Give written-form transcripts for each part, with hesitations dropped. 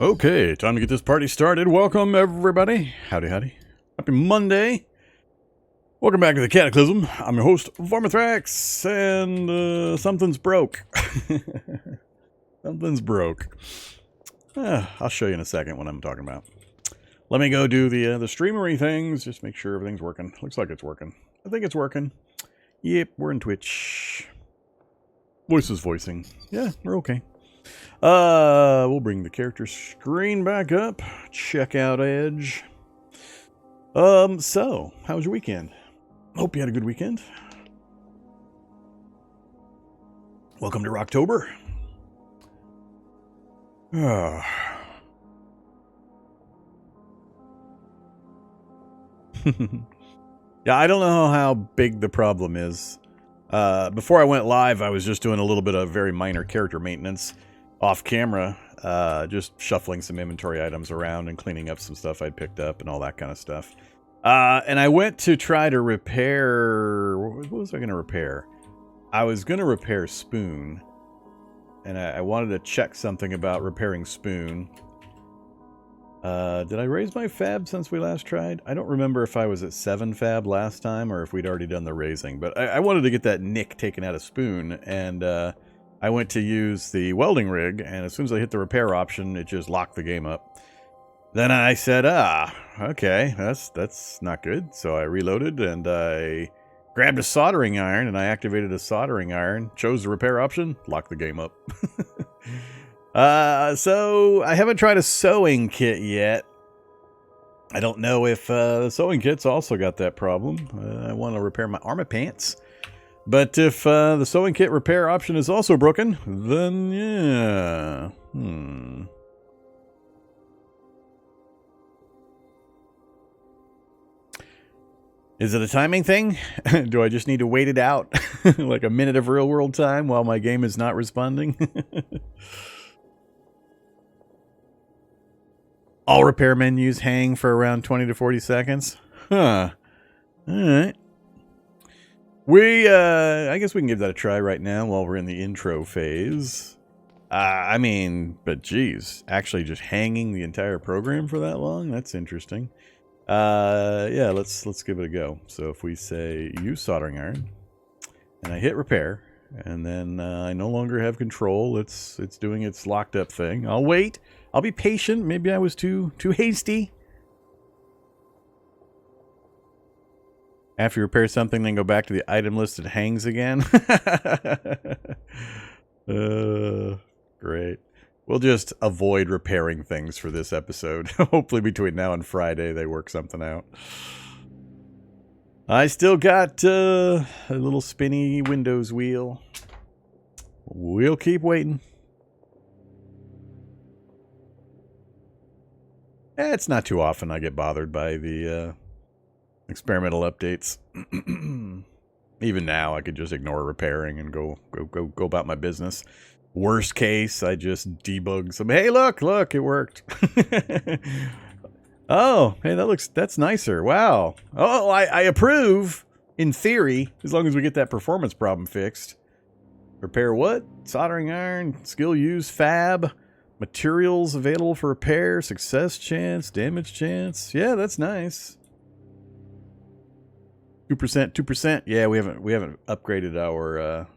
Okay, time to get this party started. Welcome, everybody. Howdy, howdy. Happy Monday. Welcome back to the Cataclysm. I'm your host, Varmithrax, and something's broke. Something's broke. I'll show you in a second what I'm talking about. Let me go do the streamery things, just make sure everything's working. Looks like it's working. I think it's working. Yep, we're in Twitch. Voices voicing. Yeah, we're okay. We'll bring the character screen back up. Check out Edge. So, how was your weekend? Hope you had a good weekend. Welcome to Rocktober. Yeah, I don't know how big the problem is. Before I went live, I was just doing a little bit of very minor character maintenance off camera, just shuffling some inventory items around and cleaning up some stuff I'd picked up and all that kind of stuff. And I went to try to repair... What was I going to repair? I was going to repair Spoon. And I wanted to check something about repairing Spoon. Did I raise my fab since we last tried? I don't remember if I was at 7 fab last time or if we'd already done the raising. But I wanted to get that nick taken out of Spoon, and I went to use the welding rig, and as soon as I hit the repair option, it just locked the game up. Then I said, okay, that's not good. So I reloaded, and I grabbed a soldering iron, and I activated a soldering iron, chose the repair option, locked the game up. So I haven't tried a sewing kit yet. I don't know if the sewing kit's also got that problem. I want to repair my armor pants. But if the sewing kit repair option is also broken, then yeah. Is it a timing thing? Do I just need to wait it out? Like a minute of real world time while my game is not responding? All repair menus hang for around 20 to 40 seconds. Huh. Alright. I guess we can give that a try right now while we're in the intro phase. I mean, but geez, actually just hanging the entire program for that long? That's interesting. Yeah, let's give it a go. So if we say use soldering iron, and I hit repair, and then I no longer have control, it's doing its locked up thing. I'll wait. I'll be patient. Maybe I was too hasty. After you repair something, then go back to the item list that hangs again. Great. We'll just avoid repairing things for this episode. Hopefully between now and Friday they work something out. I still got a little spinny Windows wheel. We'll keep waiting. It's not too often I get bothered by the experimental updates. Even now, I could just ignore repairing and go about my business. Worst case, I just debug some. Hey, look, it worked. Oh, hey, that's nicer. Wow. Oh, I approve in theory, as long as we get that performance problem fixed. Repair what? Soldering iron, skill use, fab. Materials available for repair, success chance, damage chance. Yeah, that's nice. 2%. Yeah, we haven't upgraded our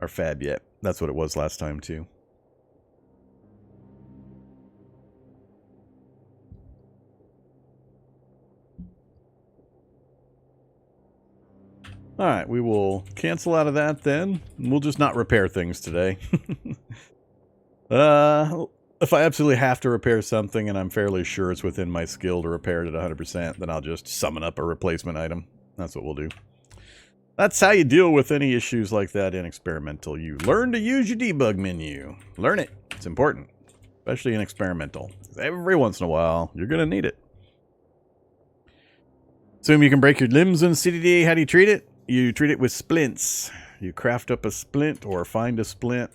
fab yet. That's what it was last time too. All right, we will cancel out of that then. We'll just not repair things today. If I absolutely have to repair something and I'm fairly sure it's within my skill to repair it at 100%, then I'll just summon up a replacement item. That's what we'll do. That's how you deal with any issues like that in experimental. You learn to use your debug menu. Learn it. It's important, especially in experimental. Every once in a while, you're going to need it. Assume you can break your limbs in CDDA. How do you treat it? You treat it with splints. You craft up a splint or find a splint.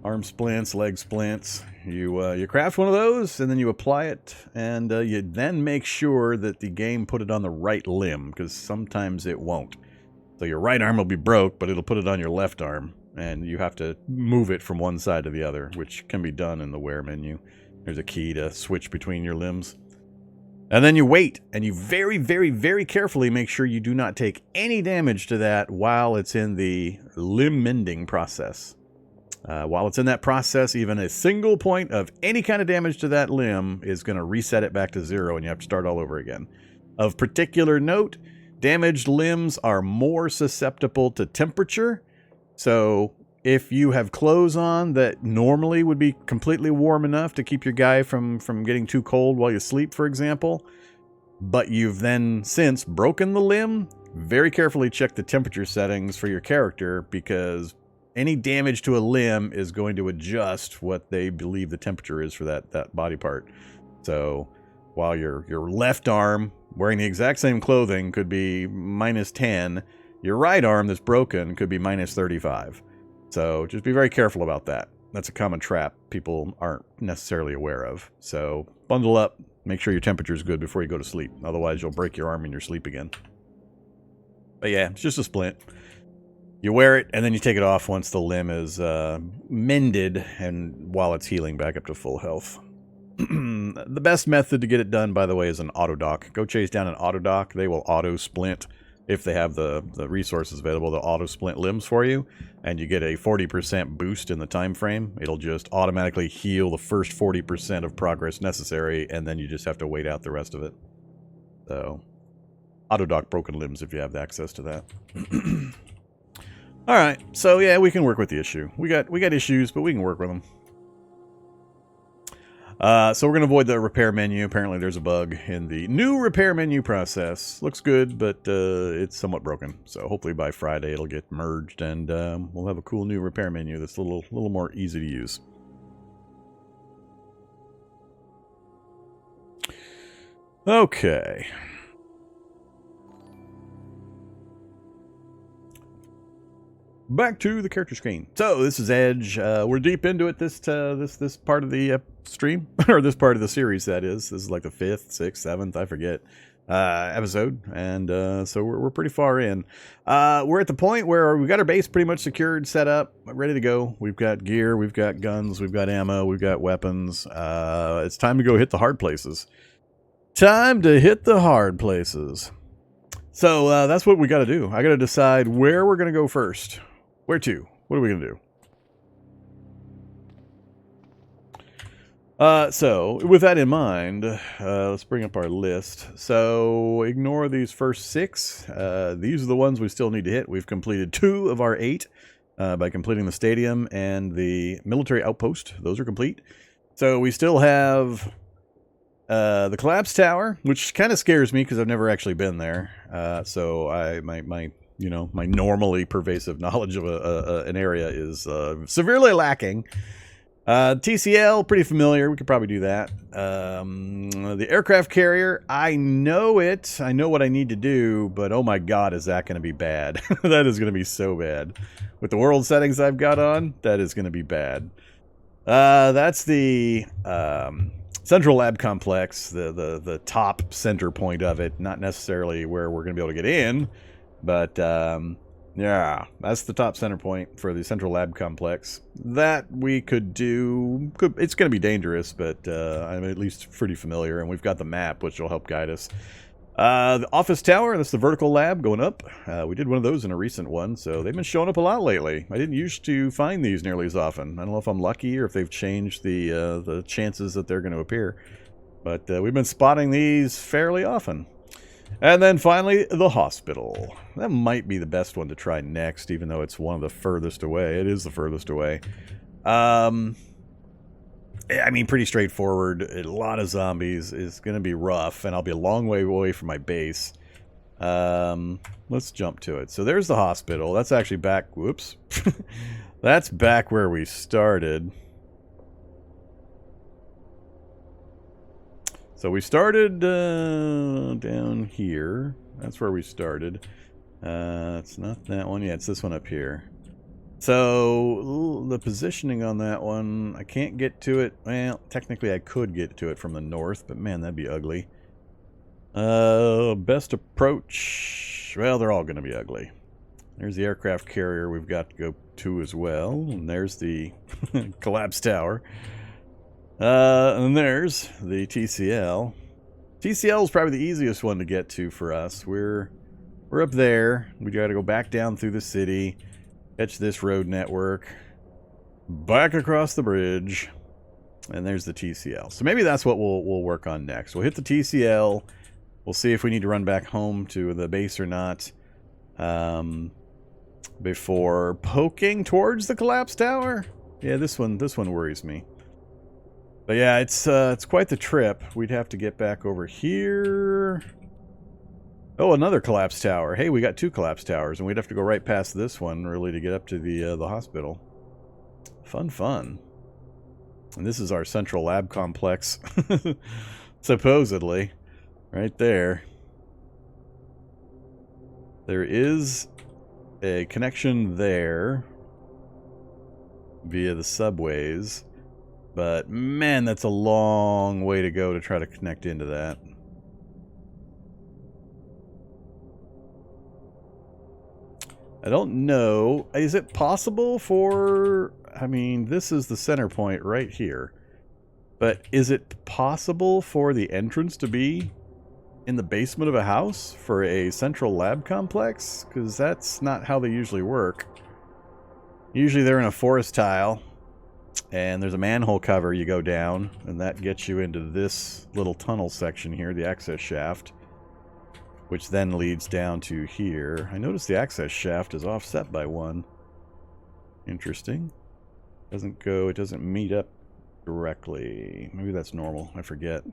Arm splints, leg splints. You craft one of those, and then you apply it, and you then make sure that the game put it on the right limb, because sometimes it won't. So your right arm will be broke, but it'll put it on your left arm. and you have to move it from one side to the other, which can be done in the Where menu. There's a key to switch between your limbs. And then you wait, and you very, very, very carefully make sure you do not take any damage to that while it's in the limb mending process. While it's in that process, even a single point of any kind of damage to that limb is going to reset it back to 0, and you have to start all over again. Of particular note, damaged limbs are more susceptible to temperature. So if you have clothes on that normally would be completely warm enough to keep your guy from getting too cold while you sleep, for example, but you've then since broken the limb, very carefully check the temperature settings for your character, because any damage to a limb is going to adjust what they believe the temperature is for that body part. So while your left arm, wearing the exact same clothing, could be -10, your right arm that's broken could be -35. So just be very careful about that. That's a common trap people aren't necessarily aware of. So bundle up, make sure your temperature is good before you go to sleep. Otherwise, you'll break your arm in your sleep again. But yeah, it's just a splint. You wear it, and then you take it off once the limb is mended, and while it's healing back up to full health. The best method to get it done, by the way, is an auto dock. Go chase down an auto dock. They will auto splint. If they have the resources available, they'll auto splint limbs for you, and you get a 40% boost in the time frame. It'll just automatically heal the first 40% of progress necessary, and then you just have to wait out the rest of it. So, auto dock broken limbs if you have access to that. All right, so yeah, we can work with the issue. We got issues, but we can work with them. So we're going to avoid the repair menu. Apparently there's a bug in the new repair menu process. Looks good, but it's somewhat broken. So hopefully by Friday it'll get merged, and we'll have a cool new repair menu that's a little more easy to use. Okay. Back to the character screen. So this is Edge. We're deep into it this part of the stream, or this part of the series, that is. This is like the 5th, 6th, 7th, I forget, episode, and so we're pretty far in. We're at the point where we got our base pretty much secured, set up, ready to go. We've got gear, we've got guns, we've got ammo, we've got weapons. It's time to go hit the hard places. Time to hit the hard places. So that's what we got to do. I got to decide where we're going to go first. Where to? What are we going to do? So, with that in mind, let's bring up our list. So, ignore these first 6. These are the ones we still need to hit. We've completed 2 of our 8 by completing the stadium and the military outpost. Those are complete. So, we still have the collapse tower, which kind of scares me because I've never actually been there. So, my normally pervasive knowledge of an area is severely lacking. TCL, pretty familiar. We could probably do that. The aircraft carrier, I know it. I know what I need to do, but oh my god, is that going to be bad. That is going to be so bad. With the world settings I've got on, that is going to be bad. That's the central lab complex, the top center point of it. Not necessarily where we're going to be able to get in, but yeah, that's the top center point for the central lab complex. That we could do. It's going to be dangerous, but I'm at least pretty familiar, and we've got the map, which will help guide us. The office tower, that's the vertical lab going up. We did one of those in a recent one, so they've been showing up a lot lately. I didn't used to find these nearly as often. I don't know if I'm lucky or if they've changed the chances that they're going to appear. But we've been spotting these fairly often. And then finally, the hospital. That might be the best one to try next, even though it's one of the furthest away. It is the furthest away. I mean, pretty straightforward. A lot of zombies is going to be rough, and I'll be a long way away from my base. Let's jump to it. So there's the hospital. That's actually back... Whoops. That's back where we started. So we started down here. That's where we started. It's not that one. Yeah, it's this one up here. So the positioning on that one, I can't get to it. Well, technically I could get to it from the north, but man, that'd be ugly. Best approach. Well, they're all going to be ugly. There's the aircraft carrier we've got to go to as well. And there's the collapse tower. And there's the TCL. TCL is probably the easiest one to get to for us. We're up there. We got to go back down through the city, catch this road network, back across the bridge, and there's the TCL. So maybe that's what we'll work on next. We'll hit the TCL. We'll see if we need to run back home to the base or not. Before poking towards the collapse tower. Yeah, this one worries me. But yeah, it's quite the trip. We'd have to get back over here. Oh, another collapse tower. Hey, we got 2 collapse towers, and we'd have to go right past this one really to get up to the hospital. Fun. And this is our central lab complex, supposedly, right there. There is a connection there via the subways, but man, that's a long way to go to try to connect into that. I don't know. Is it possible for... I mean, this is the center point right here. But is it possible for the entrance to be in the basement of a house for a central lab complex? Because that's not how they usually work. Usually they're in a forest tile, and there's a manhole cover you go down, and that gets you into this little tunnel section here, the access shaft, which then leads down to here. I notice the access shaft is offset by 1. Interesting. It doesn't meet up directly. Maybe that's normal. I forget.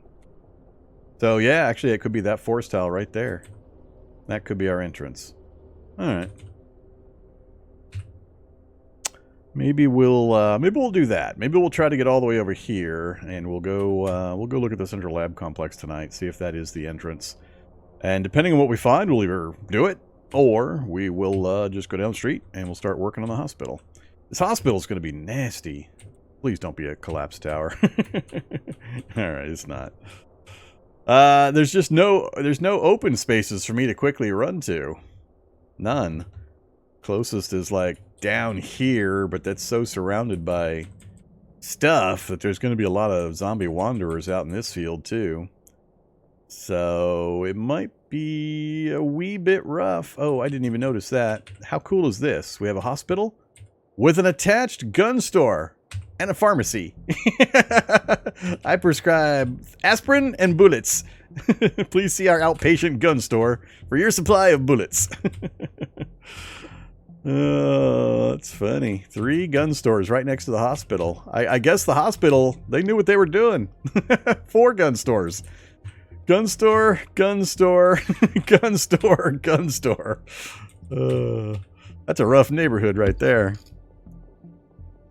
So yeah, actually it could be that forest tile right there. That could be our entrance. Alright. Maybe we'll do that. Maybe we'll try to get all the way over here, and we'll go look at the central lab complex tonight, see if that is the entrance. And depending on what we find, we'll either do it, or we will just go down the street and we'll start working on the hospital. This hospital is going to be nasty. Please don't be a collapse tower. Alright, it's not. There's no open spaces for me to quickly run to. None. Closest is like down here, but that's so surrounded by stuff that there's going to be a lot of zombie wanderers out in this field too. So it might be a wee bit rough. Oh, I didn't even notice that. How cool is this? We have a hospital with an attached gun store and a pharmacy. I prescribe aspirin and bullets. Please see our outpatient gun store for your supply of bullets. Oh, that's funny. 3 gun stores right next to the hospital. I guess the hospital, they knew what they were doing. 4 gun stores. Gun store, gun store, gun store, gun store. That's a rough neighborhood right there.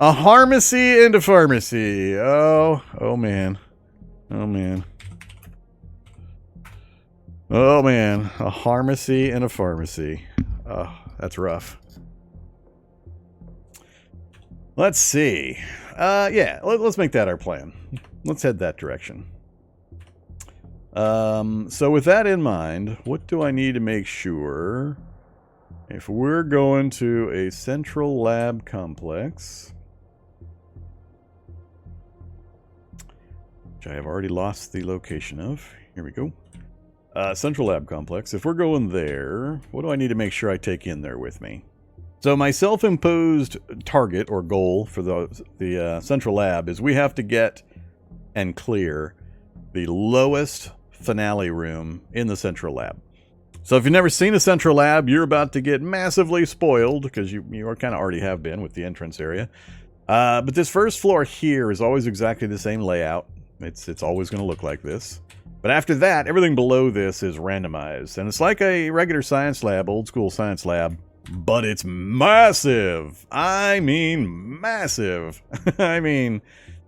A pharmacy and a pharmacy. Oh man. Oh man. Oh man. A pharmacy and a pharmacy. Oh, that's rough. Let's see. Yeah, let's make that our plan. Let's head that direction. So with that in mind, what do I need to make sure if we're going to a central lab complex, which I have already lost the location of. Here we go. Central lab complex. If we're going there, what do I need to make sure I take in there with me? So my self-imposed target or goal for the central lab is we have to get and clear the lowest finale room in the central lab. So if you've never seen a central lab, you're about to get massively spoiled, because you kind of already have been with the entrance area. But this first floor here is always exactly the same layout. It's always going to look like this. But after that, everything below this is randomized. And it's like a regular science lab, old school science lab, but it's massive. I mean, massive. I mean,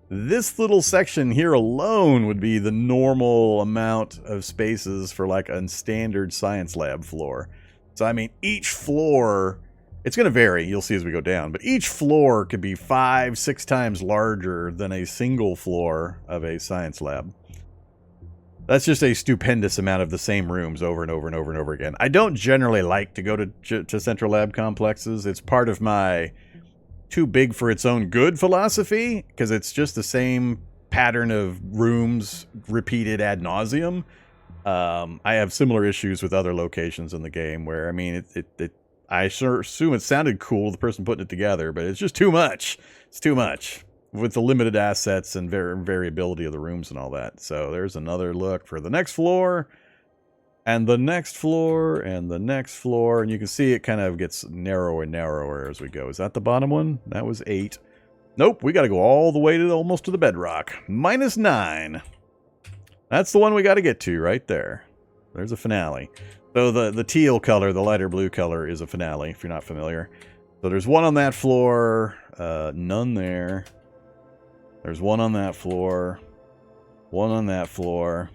this little section here alone would be the normal amount of spaces for like a standard science lab floor. So, I mean, each floor, it's going to vary, you'll see as we go down, but each floor could be 5-6 times larger than a single floor of a science lab. That's just a stupendous amount of the same rooms over and over and over and over again. I don't generally like to go to central lab complexes. It's part of my too big for its own good philosophy, because it's just the same pattern of rooms repeated ad nauseum. I have similar issues with other locations in the game where, I mean, I sure assume it sounded cool, the person putting it together, but it's just too much. It's too much with the limited assets and variability of the rooms and all that. So there's another look for the next floor, and the next floor, and the next floor, and you can see it kind of gets narrower and narrower as we go. Is that the bottom one? That was 8. Nope, we got to go all the way to almost to the bedrock. -9. That's the one we got to get to right there. There's a finale. So the teal color, the lighter blue color, is a finale, if you're not familiar. So there's one on that floor, none there. There's one on that floor, one on that floor.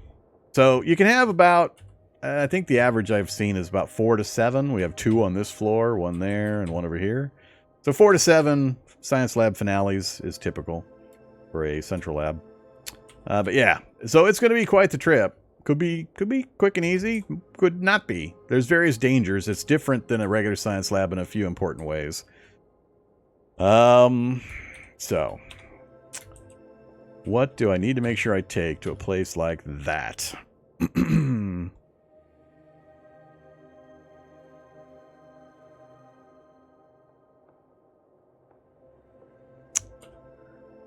So you can have about, I think the average I've seen is about 4 to 7. We have 2 on this floor, 1 there, and 1 over here. So 4 to 7 science lab finales is typical for a central lab. But yeah, so it's going to be quite the trip. Could be quick and easy, could not be. There's various dangers. It's different than a regular science lab in a few important ways. So what do I need to make sure I take to a place like that?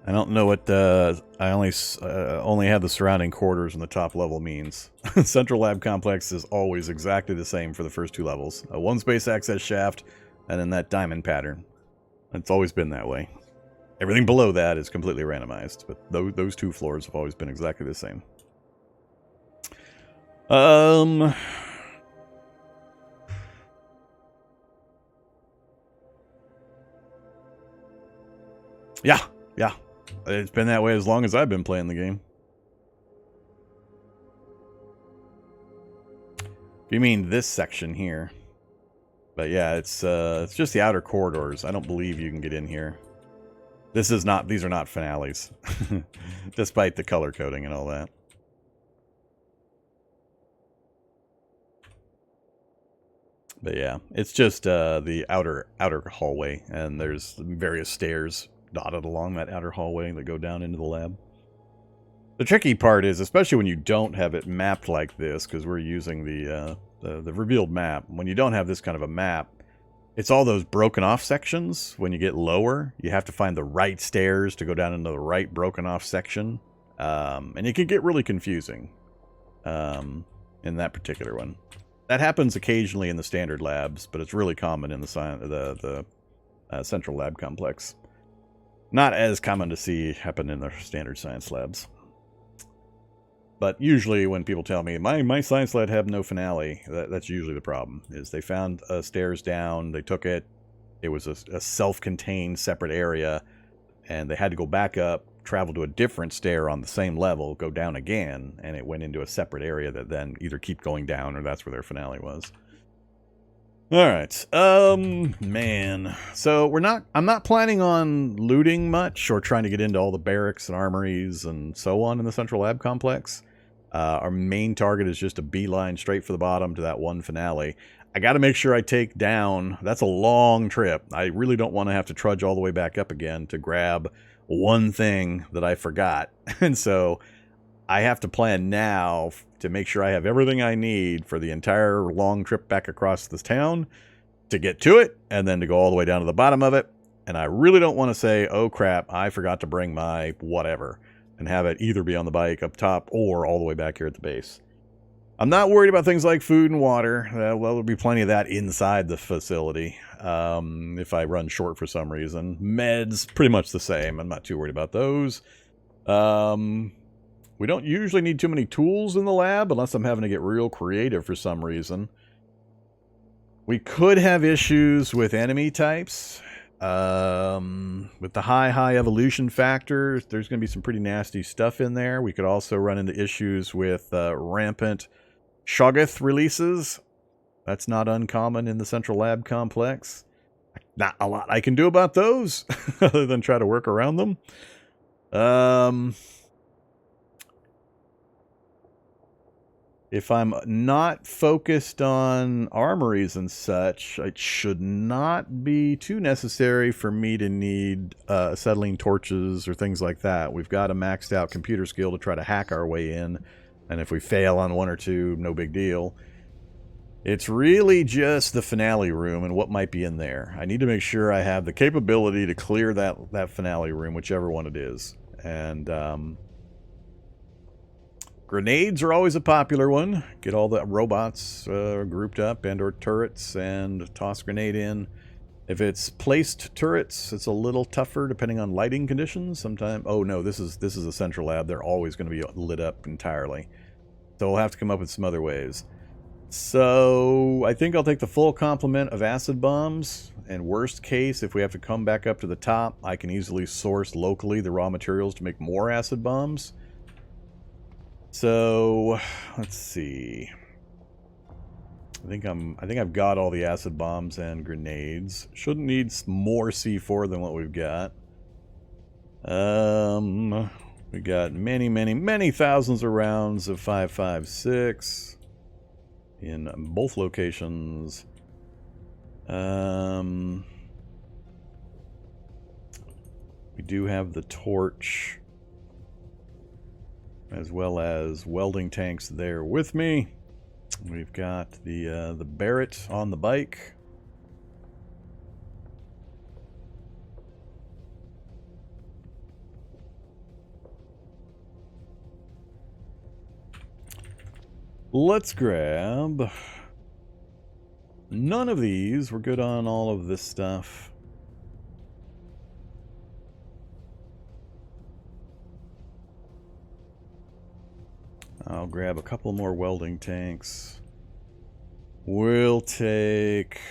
I don't know what I only have the surrounding quarters and the top level means. Central Lab Complex is always exactly the same for the first 2 levels. A 1 space access shaft, and then that diamond pattern. It's always been that way. Everything below that is completely randomized, but those 2 floors have always been exactly the same. Yeah. It's been that way as long as I've been playing the game. If you mean this section here. But yeah, it's just the outer corridors. I don't believe you can get in here. These are not finales. Despite the color coding and all that. But yeah, it's just the outer hallway, and there's various stairs dotted along that outer hallway that go down into the lab. The tricky part is, especially when you don't have it mapped like this, because we're using the revealed map. When you don't have this kind of a map, it's all those broken off sections. When you get lower, you have to find the right stairs to go down into the right broken off section. And it can get really confusing in that particular one. That happens occasionally in the standard labs, but it's really common in the central lab complex. Not as common to see happen in the standard science labs. But usually when people tell me, my science lab had no finale, that's usually the problem. Is they found stairs down, they took it, it was a self-contained separate area, and they had to go back up, travel to a different stair on the same level, go down again, and it went into a separate area that then either keep going down or that's where their finale was. Alright, man. So I'm not planning on looting much or trying to get into all the barracks and armories and so on in the central lab complex. Our main target is just a beeline straight for the bottom to that one finale. I got to make sure I take down, that's a long trip. I really don't want to have to trudge all the way back up again to grab one thing that I forgot. And so I have to plan now to make sure I have everything I need for the entire long trip back across this town to get to it, and then to go all the way down to the bottom of it. And I really don't want to say, oh crap, I forgot to bring my whatever, and have it either be on the bike up top or all the way back here at the base. I'm not worried about things like food and water. Well, there'll be plenty of that inside the facility if I run short for some reason. Meds, pretty much the same. I'm not too worried about those. We don't usually need too many tools in the lab unless I'm having to get real creative for some reason. We could have issues with enemy types. With the high evolution factor, there's going to be some pretty nasty stuff in there. We could also run into issues with rampant Shoggoth releases. That's not uncommon in the central lab complex. Not a lot I can do about those other than try to work around them. If I'm not focused on armories and such, it should not be too necessary for me to need acetylene torches or things like that. We've got a maxed out computer skill to try to hack our way in, and if we fail on one or two, no big deal. It's really just the finale room and what might be in there. I need to make sure I have the capability to clear that finale room, whichever one it is. And grenades are always a popular one. Get all the robots grouped up and or turrets and toss grenade in. If it's placed turrets, it's a little tougher depending on lighting conditions. Sometimes, oh no, this is a central lab. They're always going to be lit up entirely. So we'll have to come up with some other ways. So I think I'll take the full complement of acid bombs. And worst case, if we have to come back up to the top, I can easily source locally the raw materials to make more acid bombs. So let's see. I think I've got all the acid bombs and grenades. Shouldn't need more C4 than what we've got. We got many thousands of rounds of 5.56 in both locations. We do have the torch, as well as welding tanks there with me. We've got the Barrett on the bike. Let's grab... None of these. We're good on all of this stuff. I'll grab a couple more welding tanks. We'll take...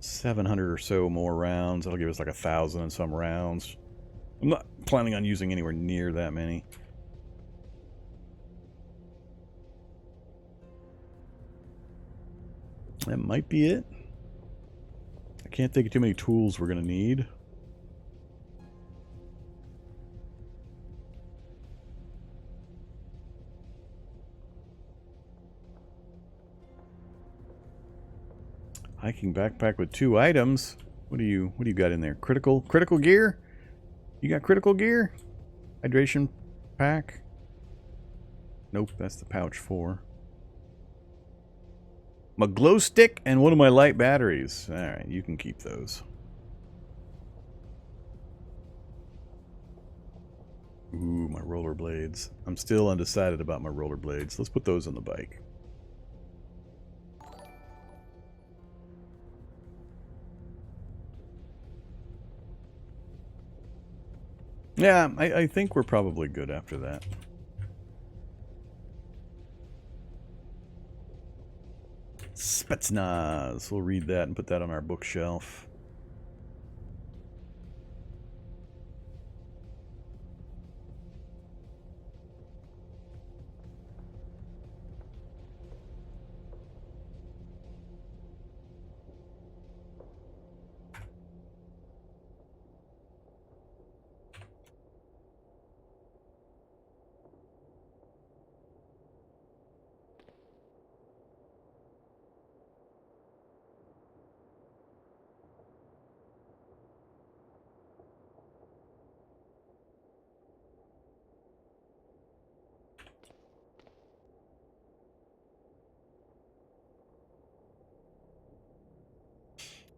700 or so more rounds. That'll give us like 1,000 and some rounds. I'm not planning on using anywhere near that many. That might be it. I can't think of too many tools we're going to need. Hiking backpack with 2 items. What do you got in there? Critical gear? You got critical gear? Hydration pack? Nope, that's the pouch 4. My glow stick and one of my light batteries. Alright, you can keep those. Ooh, my rollerblades. I'm still undecided about my rollerblades. Let's put those on the bike. Yeah, I think we're probably good after that. Spetsnaz. We'll read that and put that on our bookshelf.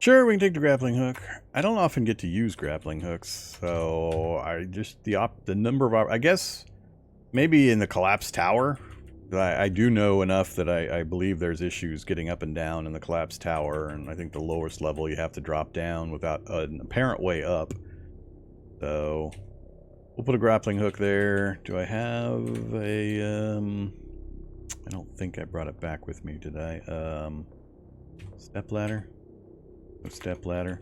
Sure, we can take the grappling hook. I don't often get to use grappling hooks, so I just the number of I guess maybe in the collapsed tower. I do know enough that I believe there's issues getting up and down in the collapsed tower, and I think the lowest level you have to drop down without an apparent way up. So we'll put a grappling hook there. Do I have a I don't think I brought it back with me, did I? Step ladder? No step ladder.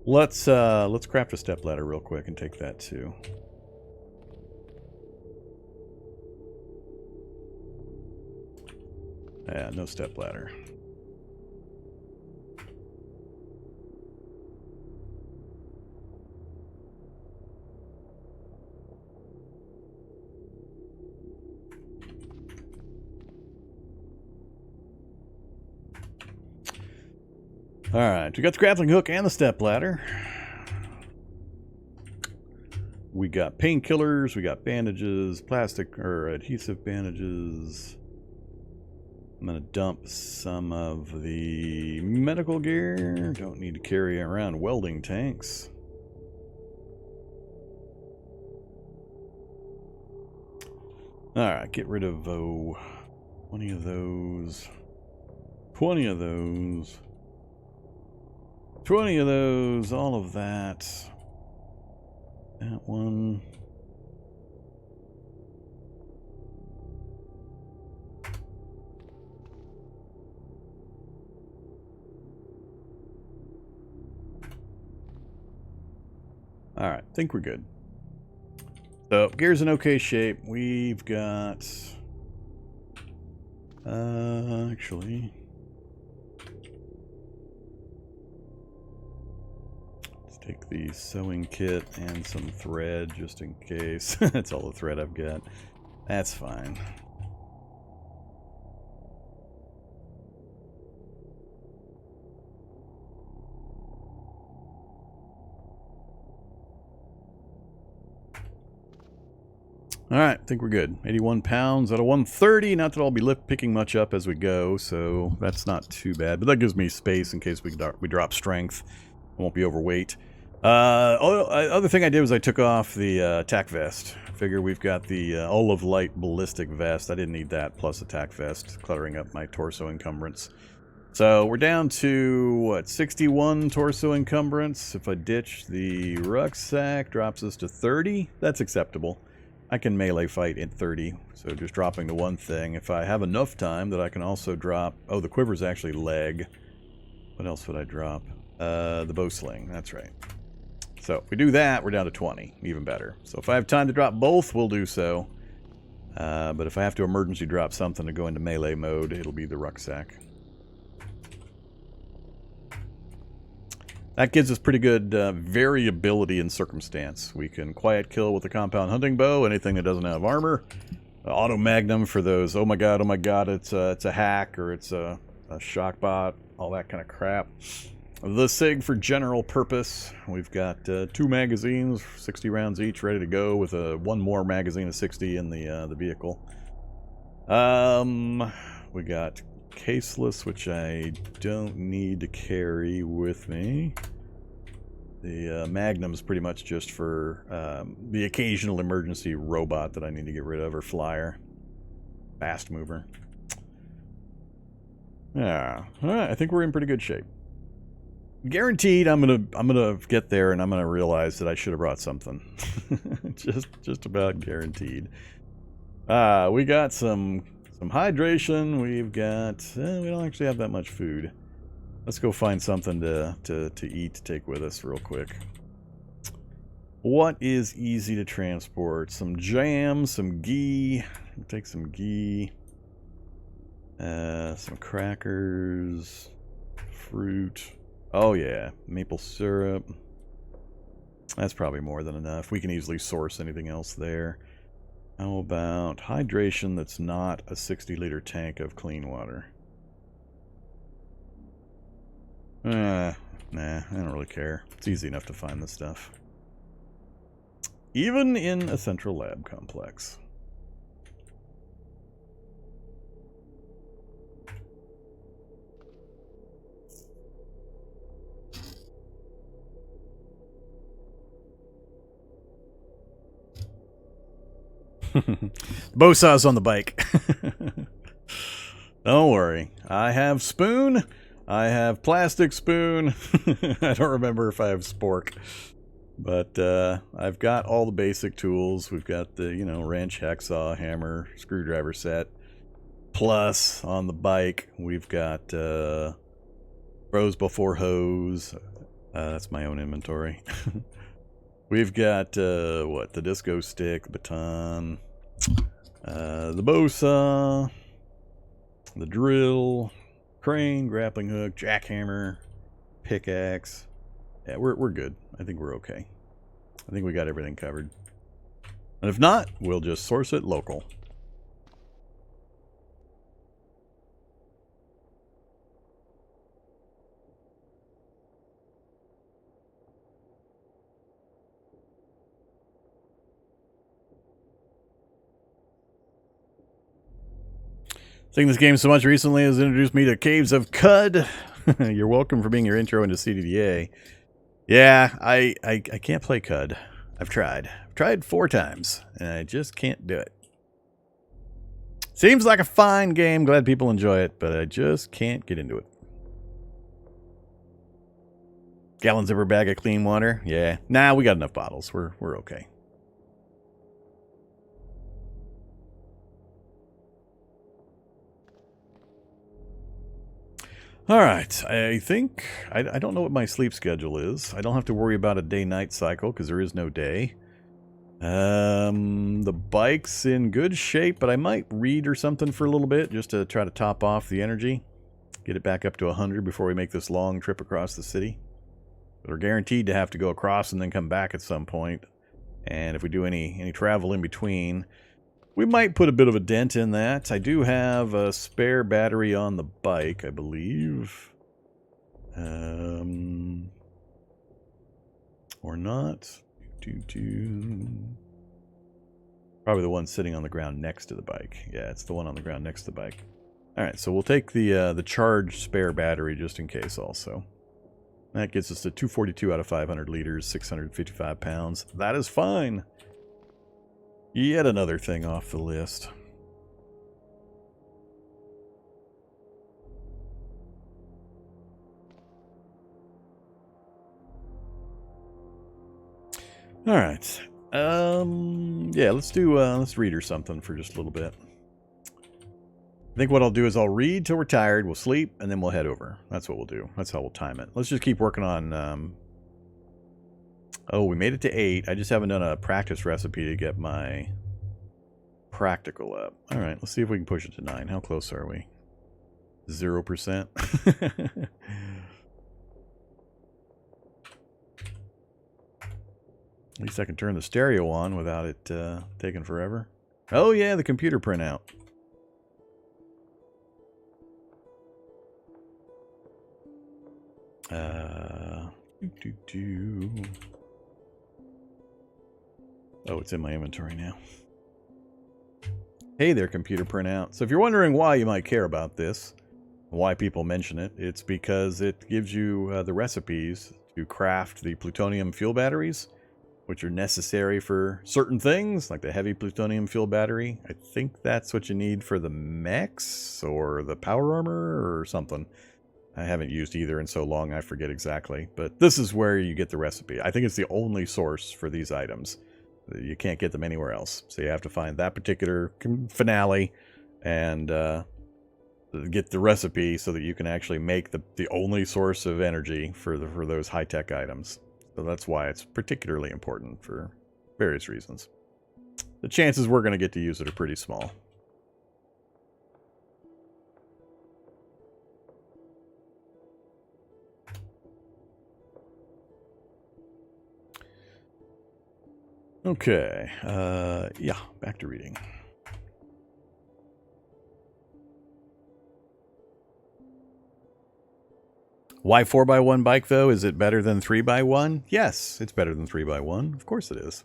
Let's craft a step ladder real quick and take that too. Yeah, no step ladder. Alright, we got the grappling hook and the step ladder. We got painkillers, we got bandages, plastic or adhesive bandages. I'm going to dump some of the medical gear. Don't need to carry around welding tanks. Alright, get rid of 20 of those. 20 of those. 20 of those, all of that. That one. Alright, I think we're good. So, gear's in okay shape. We've got... actually... let's take the sewing kit and some thread just in case. That's all the thread I've got. That's fine. Alright, I think we're good. 81 pounds out of 130. Not that I'll be picking much up as we go, so that's not too bad. But that gives me space in case we drop strength. I won't be overweight. Other thing I did was I took off the attack vest. I figure we've got the olive light ballistic vest. I didn't need that, plus attack vest, cluttering up my torso encumbrance. So we're down to, what, 61 torso encumbrance. If I ditch the rucksack, drops us to 30. That's acceptable. I can melee fight at 30, so just dropping the one thing. If I have enough time that I can also drop... oh, the quiver's actually leg. What else would I drop? The bow sling, that's right. So if we do that, we're down to 20, even better. So if I have time to drop both, we'll do so. But if I have to emergency drop something to go into melee mode, it'll be the rucksack. That gives us pretty good variability in circumstance. We can quiet kill with the compound hunting bow, anything that doesn't have armor. Auto magnum for those, oh my god, it's a hack, or it's a shock bot, all that kind of crap. The SIG for general purpose. We've got 2 magazines, 60 rounds each, ready to go, with one more magazine of 60 in the vehicle. We got caseless, which I don't need to carry with me. The Magnum's pretty much just for the occasional emergency robot that I need to get rid of, or flyer. Fast mover. Yeah. Alright, I think we're in pretty good shape. Guaranteed I'm gonna get there and I'm gonna realize that I should have brought something. just about guaranteed. We got some hydration. We've got... we don't actually have that much food. Let's go find something to eat to take with us real quick. What is easy to transport? Some jam, some ghee. We'll take some ghee. Some crackers. Fruit. Oh yeah, maple syrup. That's probably more than enough. We can easily source anything else there. How about hydration that's not a 60-liter tank of clean water? Nah, I don't really care. It's easy enough to find this stuff. Even in a central lab complex. Bow saw's on the bike. Don't worry. I have spoon. I have plastic spoon. I don't remember if I have spork. But I've got all the basic tools. We've got the, wrench, hacksaw, hammer, screwdriver set. Plus, on the bike, we've got bros before hose. That's my own inventory. We've got, the disco stick, the baton, the bow saw, the drill, crane, grappling hook, jackhammer, pickaxe. Yeah, we're good. I think we're okay. I think we got everything covered. And if not, we'll just source it local. Saying this game so much recently has introduced me to Caves of Cud. You're welcome for being your intro into CDDA. Yeah, I can't play Cud. I've tried. I've tried 4 times, and I just can't do it. Seems like a fine game. Glad people enjoy it, but I just can't get into it. Gallon zipper bag of clean water. Yeah. Nah, we got enough bottles. We're okay. All right. I think I don't know what my sleep schedule is. I don't have to worry about a day-night cycle because there is no day. The bike's in good shape, but I might read or something for a little bit just to try to top off the energy. Get it back up to 100 before we make this long trip across the city. We're guaranteed to have to go across and then come back at some point. And if we do any travel in between, we might put a bit of a dent in that. I do have a spare battery on the bike, I believe. Or not. Probably the one sitting on the ground next to the bike. Yeah, it's the one on the ground next to the bike. All right, so we'll take the charged spare battery just in case also. That gets us to 242 out of 500 liters, 655 pounds. That is fine. Yet another thing off the list. All right. Yeah, let's read or something for just a little bit. I think what I'll do is I'll read till we're tired, we'll sleep, and then we'll head over. That's what we'll do. That's how we'll time it. Let's just keep working on... Oh, we made it to 8. I just haven't done a practice recipe to get my practical up. All right, let's see if we can push it to 9. How close are we? 0%. At least I can turn the stereo on without it taking forever. Oh yeah, the computer printout. Oh, it's in my inventory now. Hey there, computer printout. So if you're wondering why you might care about this, why people mention it, it's because it gives you the recipes to craft the plutonium fuel batteries, which are necessary for certain things, like the heavy plutonium fuel battery. I think that's what you need for the mechs or the power armor or something. I haven't used either in so long I forget exactly. But this is where you get the recipe. I think it's the only source for these items. You can't get them anywhere else. So you have to find that particular finale and get the recipe so that you can actually make the only source of energy for those high-tech items. So that's why it's particularly important for various reasons. The chances we're going to get to use it are pretty small. Okay, yeah, back to reading. Why 4x1 bike, though? Is it better than 3x1? Yes, it's better than 3x1. Of course it is.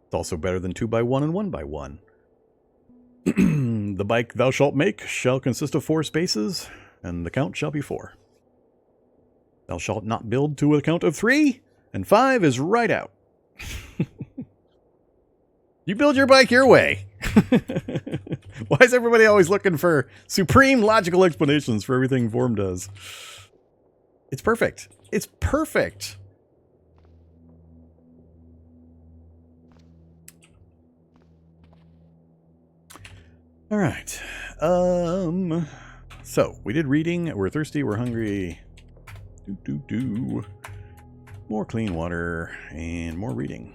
It's also better than 2x1 and 1x1. The bike thou shalt make shall consist of 4 spaces, and the count shall be 4. Thou shalt not build to a count of 3, and 5 is right out. You build your bike your way. Why is everybody always looking for supreme logical explanations for everything Vorm does? It's perfect. It's perfect. All right. So we did reading. We're thirsty. We're hungry. More clean water and more reading.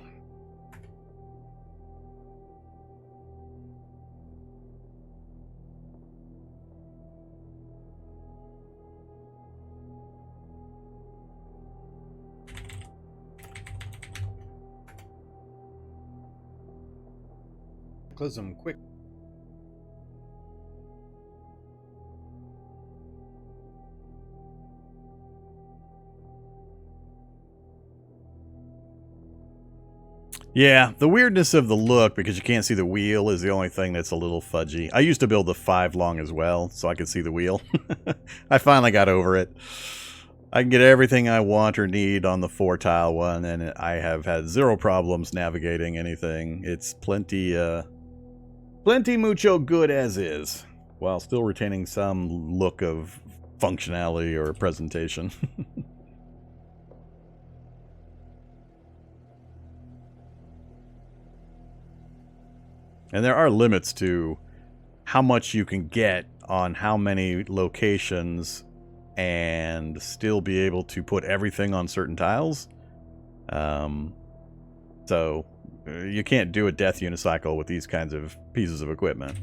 Cataclysm, quick. Yeah, the weirdness of the look, because you can't see the wheel, is the only thing that's a little fudgy. I used to build the 5 long as well, so I could see the wheel. I finally got over it. I can get everything I want or need on the 4 tile one, and I have had 0 problems navigating anything. It's plenty mucho good as is, while still retaining some look of functionality or presentation. And there are limits to how much you can get on how many locations and still be able to put everything on certain tiles. So you can't do a death unicycle with these kinds of pieces of equipment.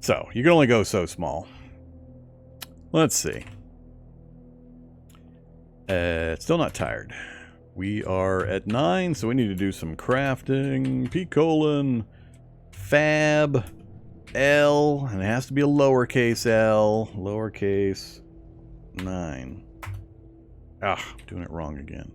So you can only go so small. Let's see. Still not tired. We are at 9, so we need to do some crafting. P:, fab, L, and it has to be a lowercase L, lowercase 9. Ah, doing it wrong again.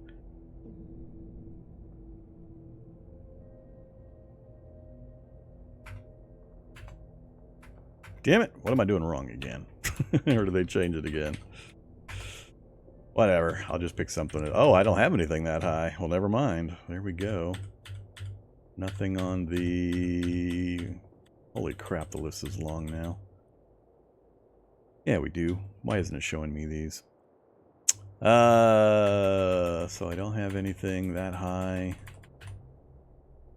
Damn it, what am I doing wrong again? Or did they change it again? Whatever, I'll just pick something. Oh, I don't have anything that high. Well, never mind. There we go. Nothing on the... Holy crap, the list is long now. Yeah, we do. Why isn't it showing me these? So I don't have anything that high.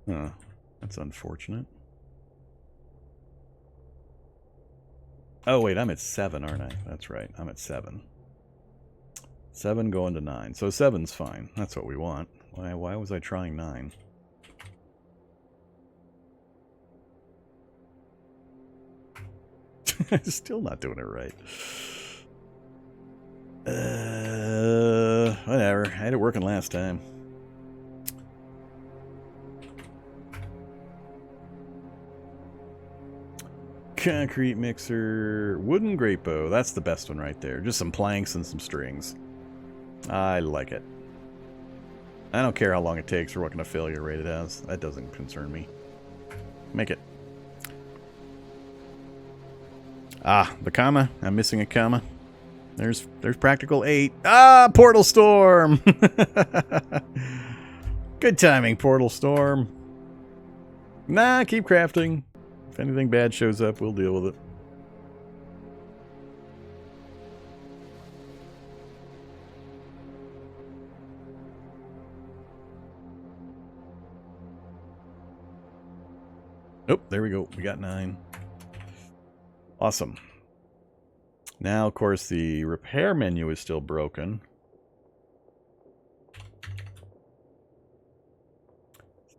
Huh, that's unfortunate. Oh, wait, I'm at 7, aren't I? That's right, I'm at 7. 7 going to 9. So 7's fine. That's what we want. Why was I trying 9? Still not doing it right. Whatever. I had it working last time. Concrete mixer. Wooden grape bow. That's the best one right there. Just some planks and some strings. I like it. I don't care how long it takes or what kind of failure rate it has. That doesn't concern me. Make it. Ah, the comma. I'm missing a comma. There's practical 8. Ah, Portal Storm! Good timing, Portal Storm. Nah, keep crafting. If anything bad shows up, we'll deal with it. Oh, there we go. We got 9. Awesome. Now, of course, the repair menu is still broken.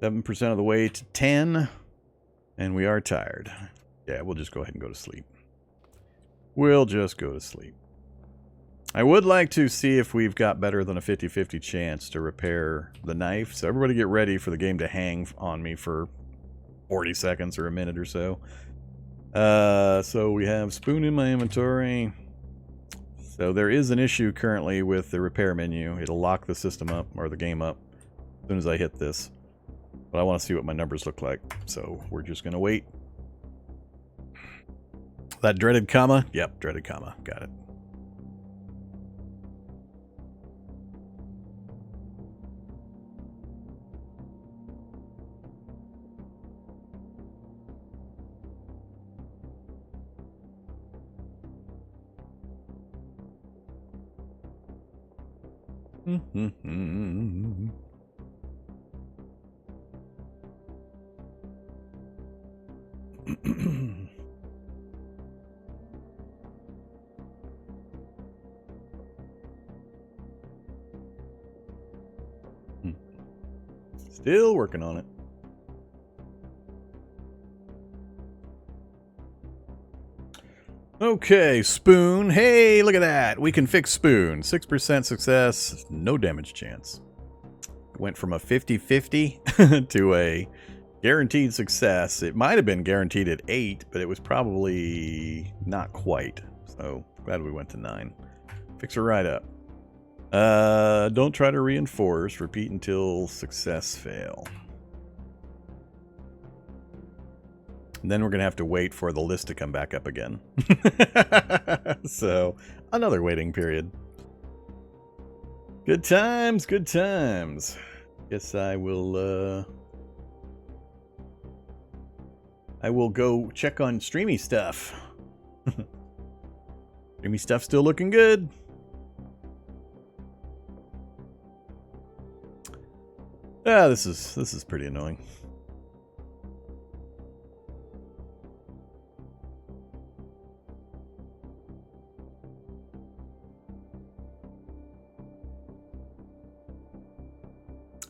7% of the way to 10. And we are tired. Yeah, we'll just go ahead and go to sleep. We'll just go to sleep. I would like to see if we've got better than a 50-50 chance to repair the knife. So everybody get ready for the game to hang on me for 40 seconds or a minute or so. So we have spoon in my inventory. So there is an issue currently with the repair menu. It'll lock the system up, or the game up, as soon as I hit this. But I want to see what my numbers look like. So we're just going to wait. That dreaded comma? Yep, dreaded comma. Got it. Still working on it. Okay, spoon. Hey, look at that. We can fix spoon. 6% success, no damage chance. Went from a 50-50 to a guaranteed success. It might have been guaranteed at 8, but it was probably not quite. So glad we went to 9. Fix her right up. Don't try to reinforce. Repeat until success fail. And then we're going to have to wait for the list to come back up again. So, another waiting period. Good times, good times. Guess I will go check on streamy stuff. Streamy stuff still looking good. Ah, this is pretty annoying.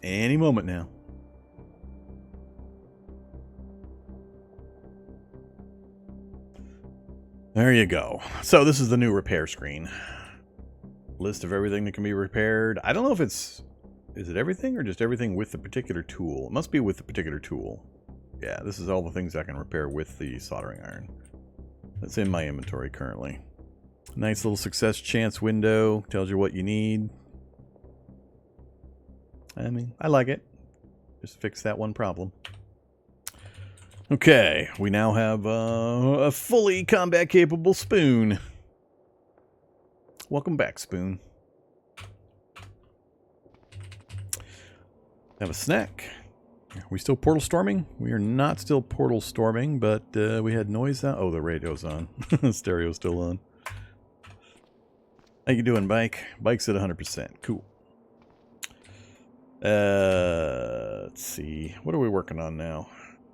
Any moment now. There you go. So this is the new repair screen. List of everything that can be repaired. I don't know if it's... Is it everything or just everything with the particular tool? It must be with the particular tool. Yeah, this is all the things I can repair with the soldering iron. That's in my inventory currently. Nice little success chance window. Tells you what you need. I mean, I like it. Just fix that one problem. Okay, we now have a fully combat-capable spoon. Welcome back, spoon. Have a snack. Are we still portal storming? We are not still portal storming, but we had noise out. Oh, the radio's on. The stereo's still on. How you doing, Bike? Bike's at 100%. Cool. Let's see. What are we working on now?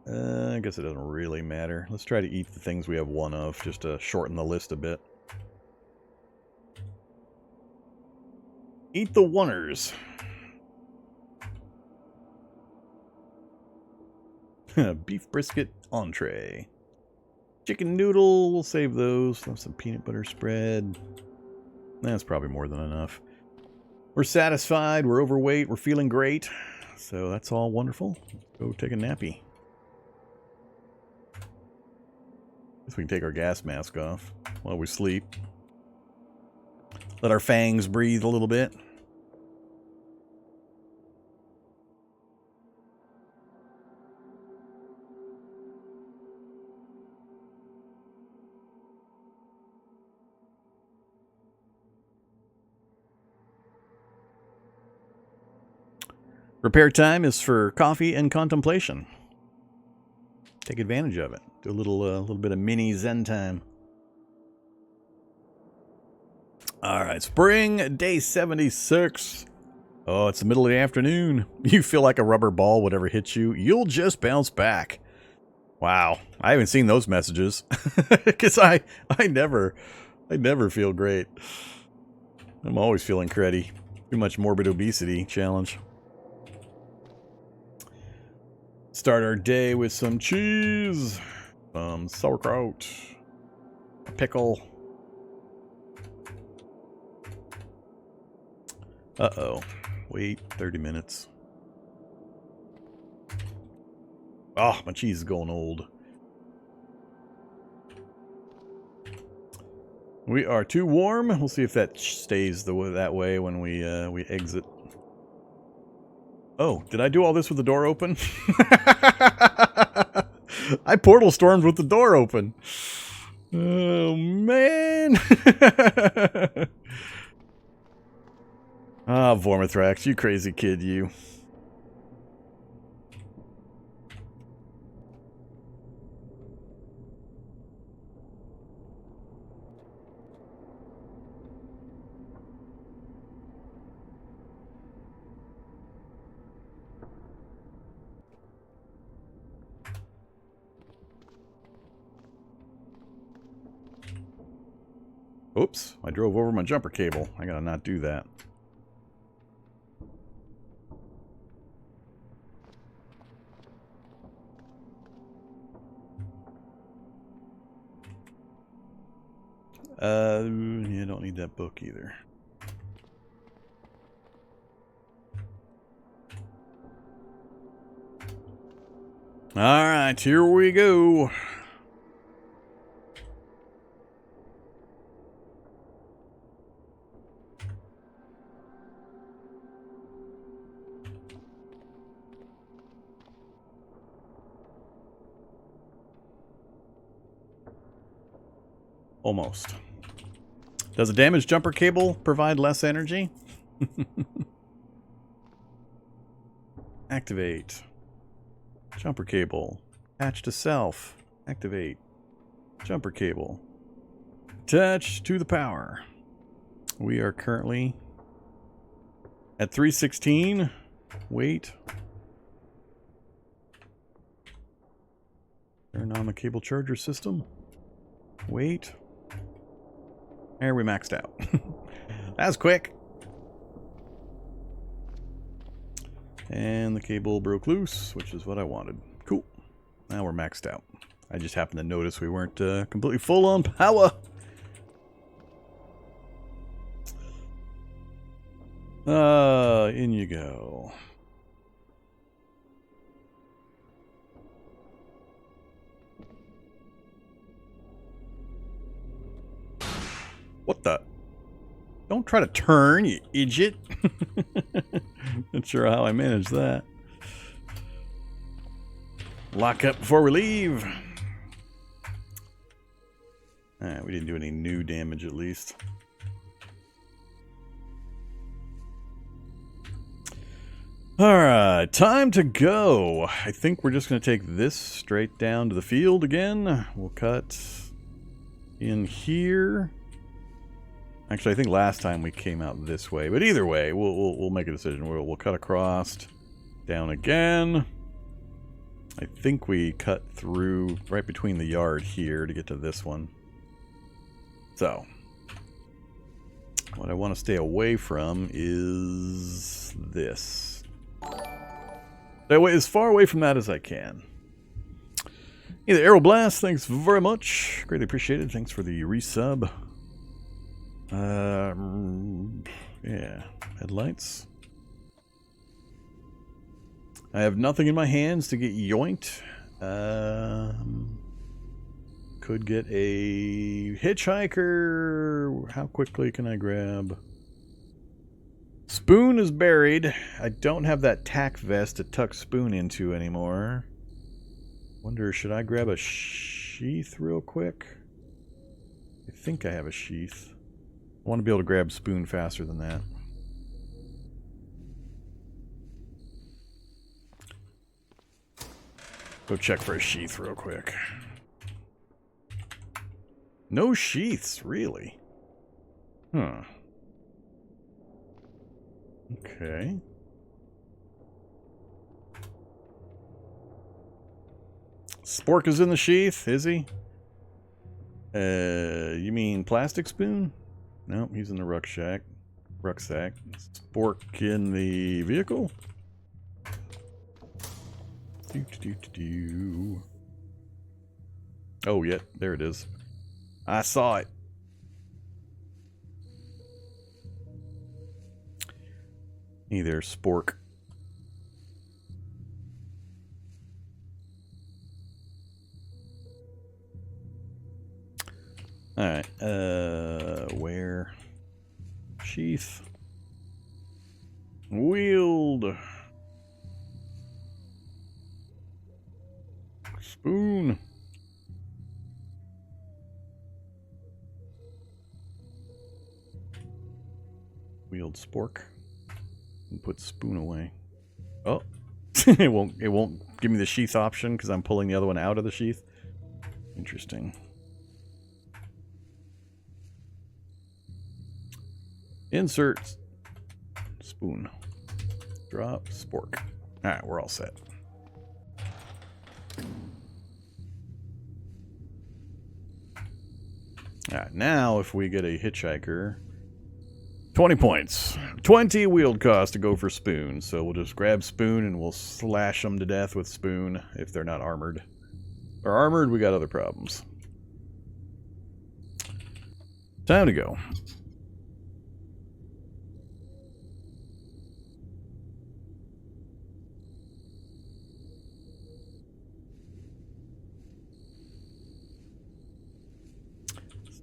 I guess it doesn't really matter. Let's try to eat the things we have one of, just to shorten the list a bit. Eat the oneers. Beef brisket entree. Chicken noodle, we'll save those. Have some peanut butter spread. That's probably more than enough. We're satisfied, we're overweight, we're feeling great. So that's all wonderful. Let's go take a nappy. Guess we can take our gas mask off while we sleep. Let our fangs breathe a little bit. Repair time is for coffee and contemplation. Take advantage of it. Do a little bit of mini Zen time. All right, spring day 76. Oh, it's the middle of the afternoon. You feel like a rubber ball. Whatever hits you, you'll just bounce back. Wow, I haven't seen those messages because I never feel great. I'm always feeling cruddy. Too much morbid obesity challenge. Start our day with some cheese, some sauerkraut, a pickle. Uh-oh. Wait 30 minutes. Oh, my cheese is going old. We are too warm. We'll see if that stays that way when we exit. Oh, did I do all this with the door open? I portal stormed with the door open. Oh, man. Ah, Vormithrax, you crazy kid, you. Oops, I drove over my jumper cable. I gotta not do that. Yeah, don't need that book either. Alright, here we go. Almost. Does a damaged jumper cable provide less energy? Activate. Jumper cable. Attach to self. Activate. Jumper cable. Attach to the power. We are currently at 316. Wait. Turn on the cable charger system. Wait. There, we maxed out. That was quick. And the cable broke loose, which is what I wanted. Cool. Now we're maxed out. I just happened to notice we weren't completely full on power. In you go. What the? Don't try to turn, you idiot. Not sure how I managed that. Lock up before we leave. Alright, we didn't do any new damage at least. Alright, time to go. I think we're just going to take this straight down to the field again. We'll cut in here. Actually, I think last time we came out this way, but either way, we'll make a decision. We'll cut across, down again. I think we cut through right between the yard here to get to this one. So, what I want to stay away from is this. Stay away as far away from that as I can. Either Aeroblast, thanks very much. Greatly appreciated. Thanks for the resub. Yeah, headlights. I have nothing in my hands to get yoinked. Could get a hitchhiker. How quickly can I grab? Spoon is buried. I don't have that tack vest to tuck Spoon into anymore. Wonder, should I grab a sheath real quick? I think I have a sheath. I want to be able to grab Spoon faster than that. Go check for a sheath real quick. No sheaths, really? Huh. Okay. Spork is in the sheath, is he? You mean plastic Spoon? Nope, he's in the rucksack. Spork in the vehicle? Oh, yeah, there it is. I saw it. Hey there, Spork. Alright, where? Sheath. Wield. Spoon. Wield Spork. And put Spoon away. Oh. it won't give me the sheath option because I'm pulling the other one out of the sheath. Interesting. Insert Spoon. Drop Spork. Alright, we're all set. Alright, now if we get a hitchhiker, 20 points. 20 wield cost to go for Spoon. So we'll just grab Spoon and we'll slash them to death with Spoon if they're not armored. If they're armored, we got other problems. Time to go.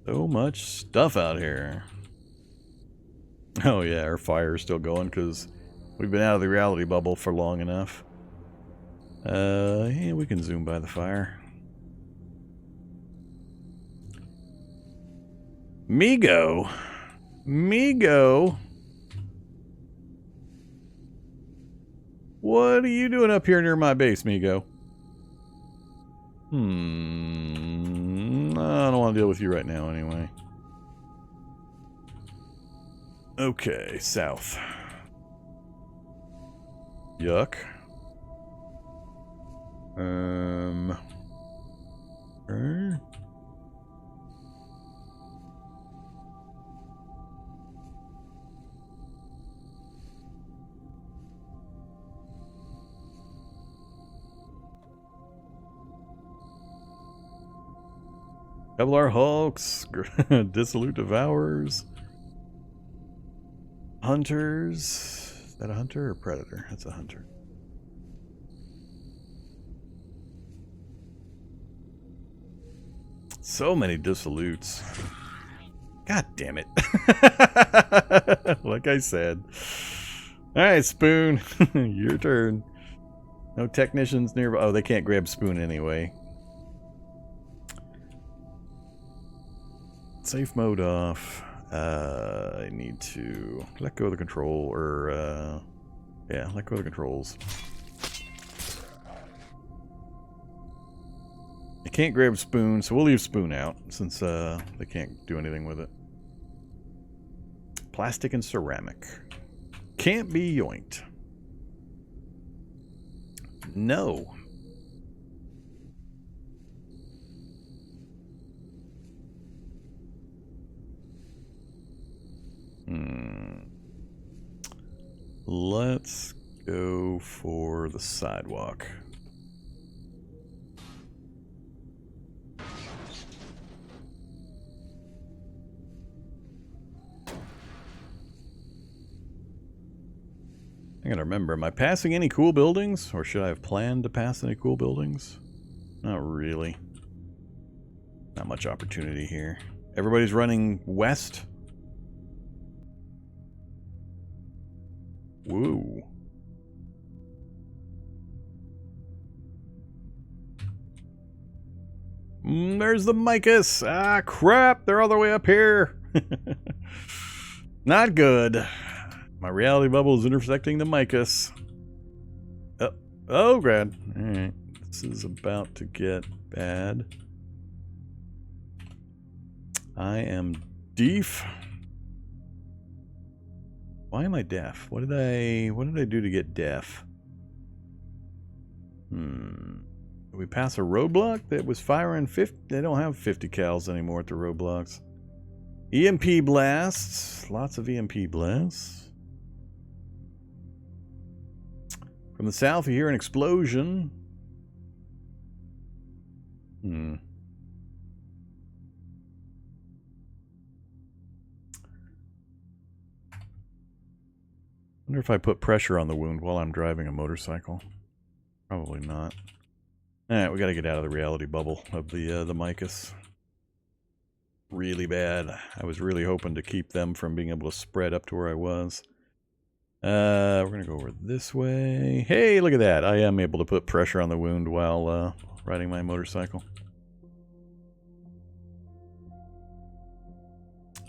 So much stuff out here. Oh yeah, our fire is still going because we've been out of the reality bubble for long enough. Yeah, we can zoom by the fire. Migo. Migo. What are you doing up here near my base, Migo? I don't want to deal with you right now anyway. Okay, south. Yuck. Okay. Kevlar Hulks, Dissolute Devours, Hunters. Is that a hunter or predator? That's a hunter. So many Dissolutes. God damn it. Like I said. Alright, Spoon. Your turn. No technicians nearby. Oh, they can't grab Spoon anyway. Safe mode off. I need to let go of the control, or yeah, let go of the controls. I can't grab Spoon, so we'll leave Spoon out since they can't do anything with it. Plastic and ceramic. Can't be yoinked. No. Let's go for the sidewalk. I gotta remember, am I passing any cool buildings? Or should I have planned to pass any cool buildings? Not really. Not much opportunity here. Everybody's running west? Woo. There's the Micus. Ah, crap. They're all the way up here. Not good. My reality bubble is intersecting the Micus. Oh, God. Alright. This is about to get bad. I am deaf. Why am I deaf? What did I do to get deaf? Did we pass a roadblock that was firing 50? They don't have 50 cals anymore at the roadblocks. EMP blasts. Lots of EMP blasts. From the south, you hear an explosion. Wonder if I put pressure on the wound while I'm driving a motorcycle. Probably not. Alright, we gotta get out of the reality bubble of the Micus. Really bad. I was really hoping to keep them from being able to spread up to where I was. We're gonna go over this way. Hey, look at that. I am able to put pressure on the wound while riding my motorcycle.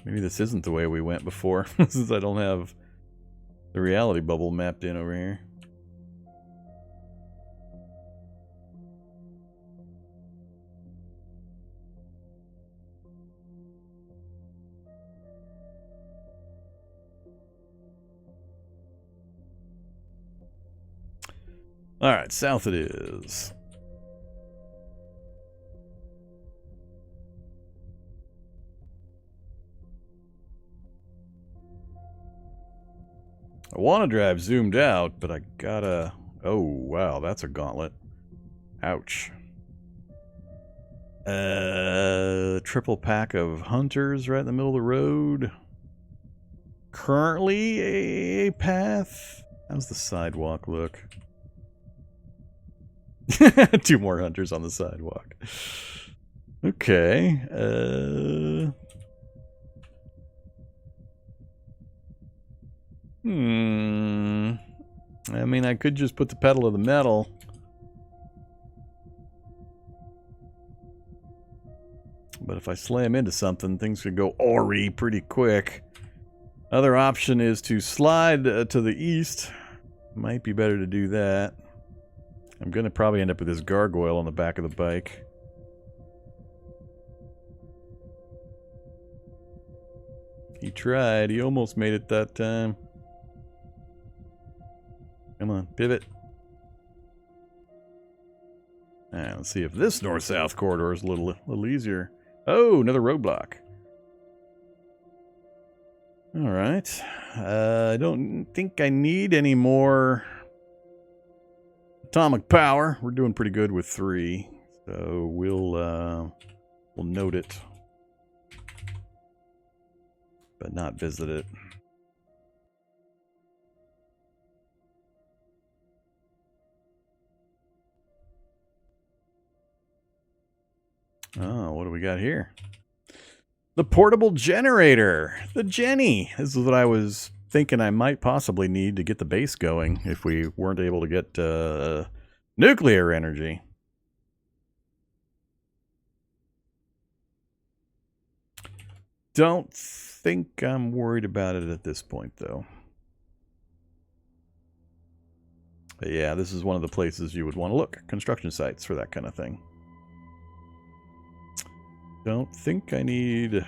Maybe this isn't the way we went before, since I don't have the reality bubble mapped in over here. Alright, south it is. I want to drive zoomed out, but I gotta... Oh, wow, that's a gauntlet. Ouch. Triple pack of hunters right in the middle of the road. Currently a path. How's the sidewalk look? 2 more hunters on the sidewalk. Okay. I mean, I could just put the pedal to the metal. But if if I slam into something, things could go awry pretty quick. Other option is to slide to the east. Might be better to do that. I'm going to probably end up with this gargoyle on the back of the bike. He tried. He almost made it that time. Come on, pivot. Alright, let's see if this north-south corridor is a little easier. Oh, another roadblock. Alright. I don't think I need any more atomic power. We're doing pretty good with 3. So we'll note it. But not visit it. Oh, what do we got here? The portable generator. The Jenny. This is what I was thinking I might possibly need to get the base going if we weren't able to get nuclear energy. Don't think I'm worried about it at this point, though. But yeah, this is one of the places you would want to look. Construction sites for that kind of thing. Don't think I need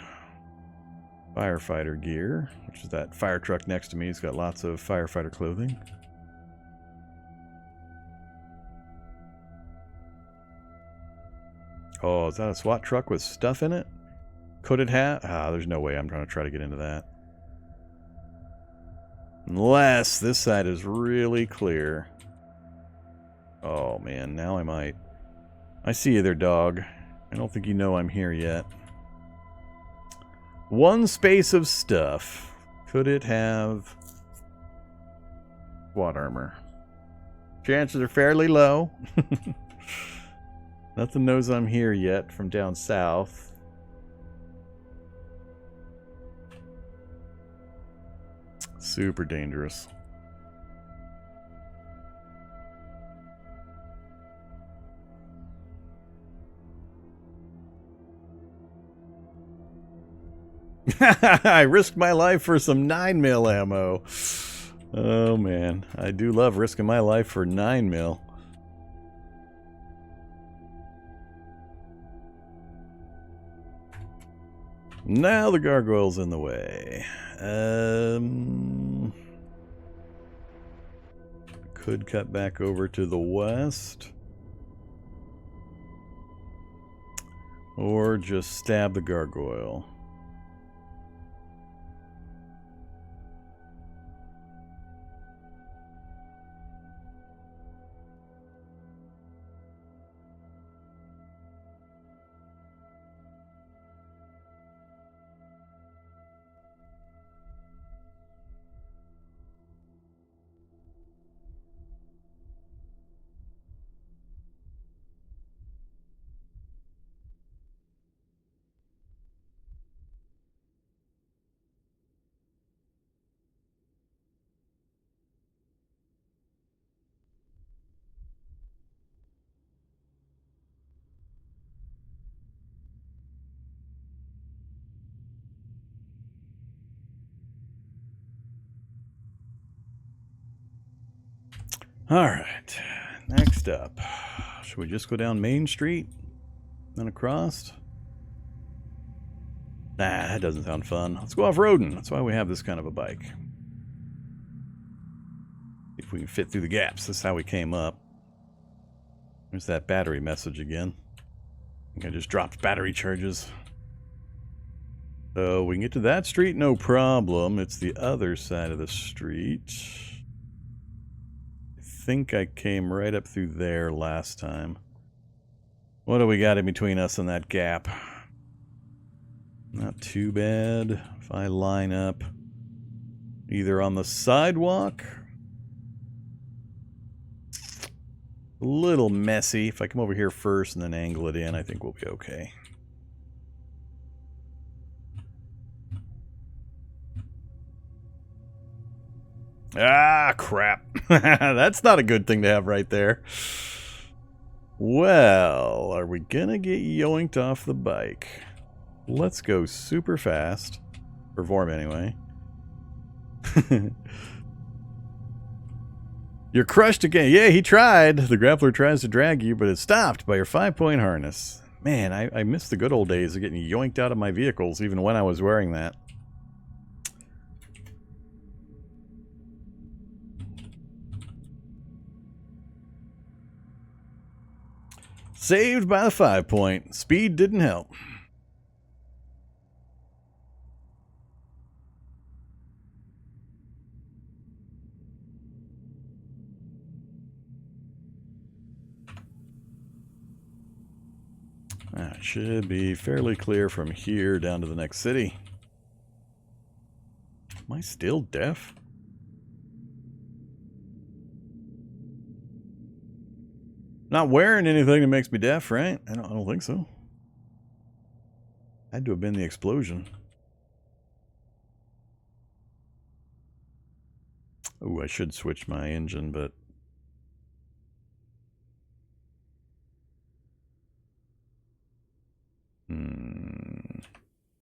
firefighter gear, which is that fire truck next to me. He's got lots of firefighter clothing. Oh, is that a SWAT truck with stuff in it? Could it have? Ah, there's no way I'm going to try to get into that. Unless this side is really clear. Oh, man, now I might. I see you there, dog. I don't think you know I'm here yet. One space of stuff. Could it have SWAT armor? Chances are fairly low. Nothing knows I'm here yet from down south. Super dangerous. I risked my life for some 9mm ammo. Oh man, I do love risking my life for 9mm. Now the gargoyle's in the way. Could cut back over to the west. Or just stab the gargoyle. Alright, next up. Should we just go down Main Street? Then across? Nah, that doesn't sound fun. Let's go off-roading. That's why we have this kind of a bike. If we can fit through the gaps. This is how we came up. There's that battery message again. I think I just dropped battery charges. So we can get to that street, no problem. It's the other side of the street. I think I came right up through there last time. What do we got in between us and that gap? Not too bad. If I line up either on the sidewalk, a little messy. If I come over here first and then angle it in, I think we'll be okay. Ah, crap. That's not a good thing to have right there. Well, are we gonna get yoinked off the bike? Let's go super fast. For Vorm, anyway. You're crushed again. Yeah, he tried. The grappler tries to drag you, but it's stopped by your 5-point harness. Man, I miss the good old days of getting yoinked out of my vehicles, even when I was wearing that. Saved by the 5-point. Speed didn't help. That should be fairly clear from here down to the next city. Am I still deaf? Not wearing anything that makes me deaf, right? I don't think so. Had to have been the explosion. Oh, I should switch my engine, but